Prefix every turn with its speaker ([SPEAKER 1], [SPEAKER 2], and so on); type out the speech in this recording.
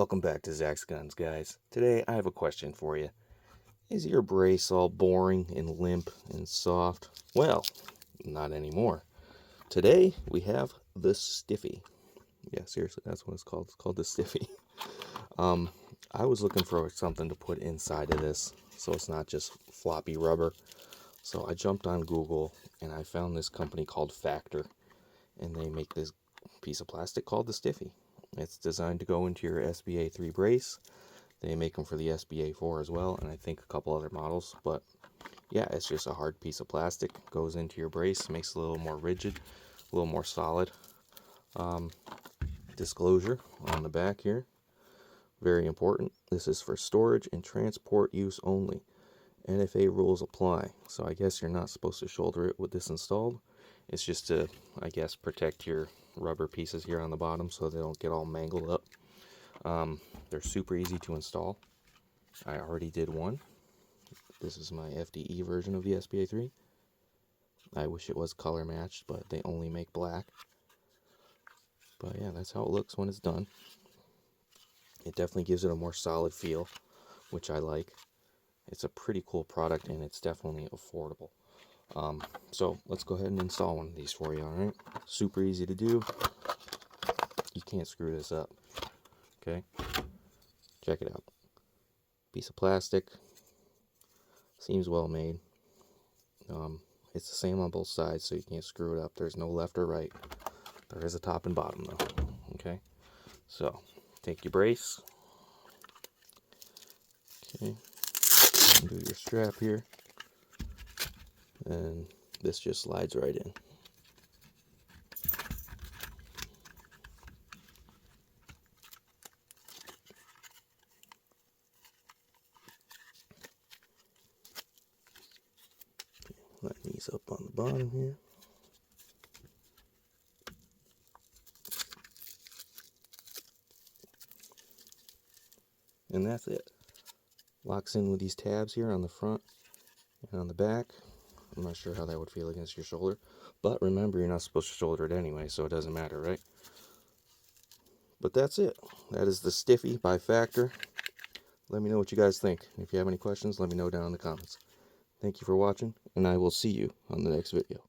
[SPEAKER 1] Welcome back to Zach's Guns, guys. Today I have a question for you. Is your brace all boring and limp and soft? Well, not anymore. Today we have the Stiffy. Yeah, seriously, that's what it's called. It's called the Stiffy. I was looking for something to put inside of this so it's not just floppy rubber. So I jumped on Google and I found this company called FACTR, and they make this piece of plastic called the Stiffy. It's designed to go into your SBA3 brace. They make them for the SBA4 as well, and I think a couple other models. But yeah, it's just a hard piece of plastic. Goes into your brace, makes it a little more rigid, a little more solid. Disclosure on the back here, very important. This is for storage and transport use only. NFA rules apply. So I guess you're not supposed to shoulder it with this installed. It's just to, I guess, protect your rubber pieces here on the bottom so they don't get all mangled up. They're super easy to install. I already did one. This is my FDE version of the SBA3. I wish it was color matched, but they only make black. But yeah, that's how it looks when it's done. It definitely gives it a more solid feel, which I like. It's a pretty cool product, and it's definitely affordable. So let's go ahead and install one of these for you, alright? Super easy to do. You can't screw this up. Okay? Check it out. Piece of plastic. Seems well made. It's the same on both sides, so you can't screw it up. There's no left or right. There is a top and bottom, though. Okay? So, take your brace. Okay. Undo your strap here. And this just slides right in. Line these up on the bottom here. And that's it. Locks in with these tabs here on the front and on the back. I'm not sure how that would feel against your shoulder, but remember, you're not supposed to shoulder it anyway, so it doesn't matter, right? But that's it. That is the Stiffy by FACTR. Let me know what you guys think. If you have any questions, let me know down in the comments. Thank you for watching, and I will see you on the next video.